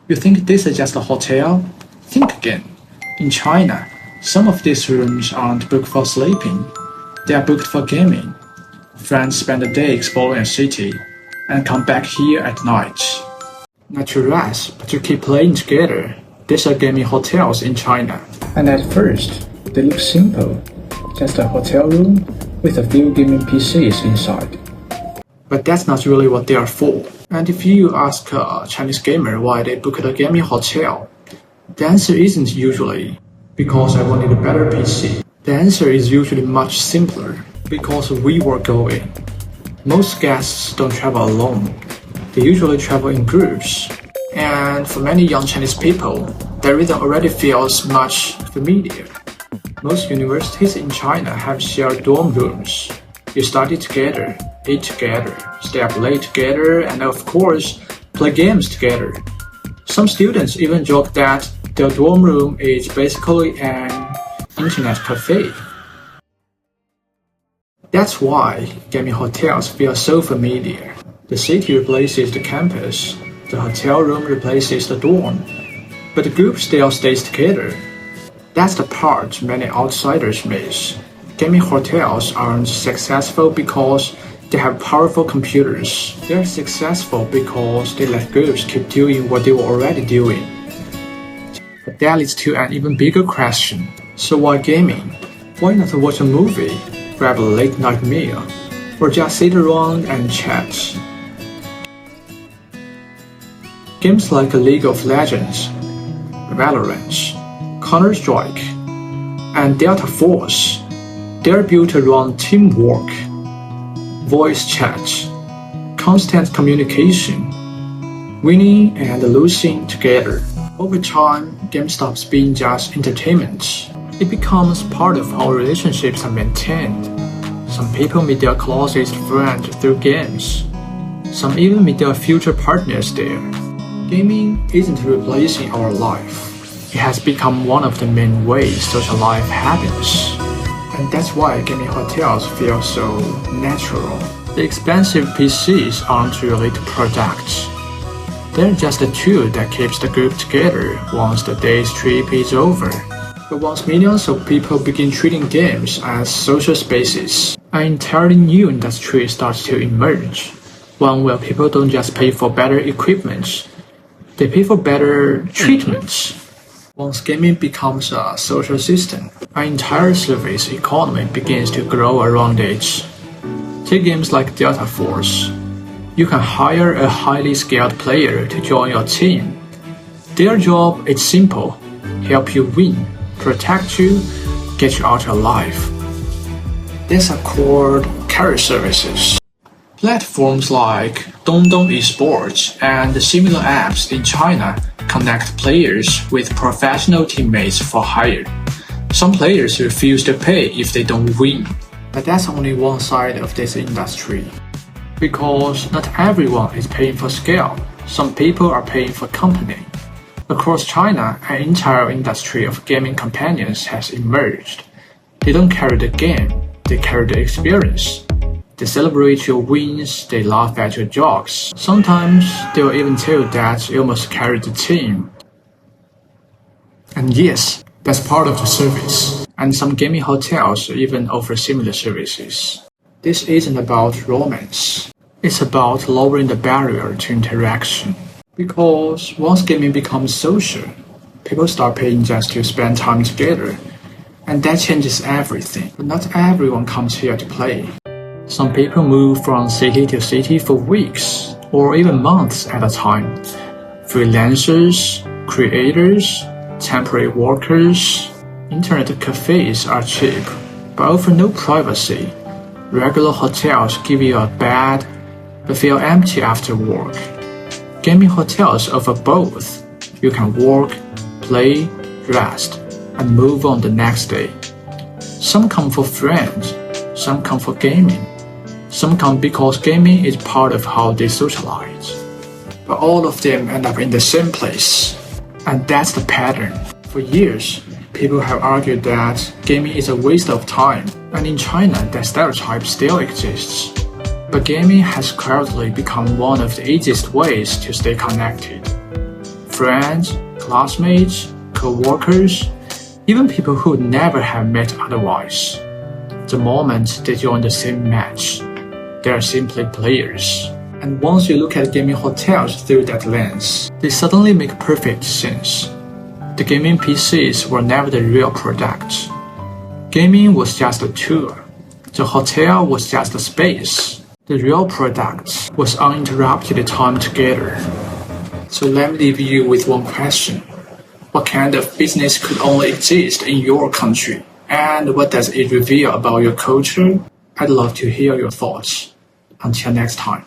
You think this is just a hotel? Think again. In China, some of these rooms aren't booked for sleeping. They are booked for gaming. Friends spend the day exploring a city and come back here at night. Not to rest, but to keep playing together. These are gaming hotels in China. And at first, they look simple. Just a hotel room with a few gaming PCs inside. But that's not really what they are for. And if you ask a Chinese gamer why they booked a gaming hotel, the answer isn't usually because I wanted a better PC. The answer is usually much simpler, because we were going. Most guests don't travel alone. They usually travel in groups. And for many young Chinese people, the rhythm already feels much familiar. Most universities in China have shared dorm rooms. You study together, eat together, stay up late together, and of course, play games together. Some students even joke that their dorm room is basically an internet cafe. That's why gaming hotels feel so familiar. The city replaces the campus, the hotel room replaces the dorm, but the group still stays together. That's the part many outsiders miss. Gaming hotels aren't successful because they have powerful computers. They're successful because they let groups keep doing what they were already doing. But that leads to an even bigger question. So why gaming? Why not watch a movie, grab a late night meal, or just sit around and chat? Games like League of Legends, Valorant, Counter-Strike, and Delta Force, they're built around teamwork, voice chat, constant communication, winning and losing together. Over time, game stops being just entertainment. It becomes part of how relationships are maintained. Some people meet their closest friend through games. Some even meet their future partners there. Gaming isn't replacing our life. It has become one of the main ways social life happens. And that's why gaming hotels feel so natural. The expensive PCs aren't really the product. They're just a tool that keeps the group together once the day's trip is over. But once millions of people begin treating games as social spaces, an entirely new industry starts to emerge. One where people don't just pay for better equipment, they pay for better treatment. Once gaming becomes a social system, an entire service economy begins to grow around it. Take games like Delta Force. You can hire a highly skilled player to join your team. Their job is simple: help you win, protect you, get you out alive. These are called carry services. Platforms like Dongdong esports and similar apps in China connect players with professional teammates for hire. Some players refuse to pay if they don't win. But that's only one side of this industry. Because not everyone is paying for skill. Some people are paying for company. Across China, an entire industry of gaming companions has emerged. They don't carry the game, they carry the experience. They celebrate your wins, they laugh at your jokes. Sometimes they will even tell you that you must carry the team. And yes, that's part of the service. And some gaming hotels even offer similar services. This isn't about romance. It's about lowering the barrier to interaction. Because once gaming becomes social, people start paying just to spend time together. And that changes everything. But not everyone comes here to play. Some people move from city to city for weeks, or even months at a time. Freelancers, creators, temporary workers. Internet cafes are cheap, but offer no privacy. Regular hotels give you a bed, but feel empty after work. Gaming hotels offer both. You can work, play, rest, and move on the next day. Some come for friends, some come for gaming. Some come because gaming is part of how they socialize. But all of them end up in the same place. And that's the pattern. For years, people have argued that gaming is a waste of time. And in China, that stereotype still exists. But gaming has quietly become one of the easiest ways to stay connected. friends, classmates, co-workers, even people who never have met otherwise. The moment they join the same match, they are simply players. And once you look at gaming hotels through that lens, they suddenly make perfect sense. The gaming PCs were never the real product. Gaming was just a tool. The hotel was just a space. The real product was uninterrupted time together. So let me leave you with one question. What kind of business could only exist in your country? And what does it reveal about your culture? I'd love to hear your thoughts. Until next time.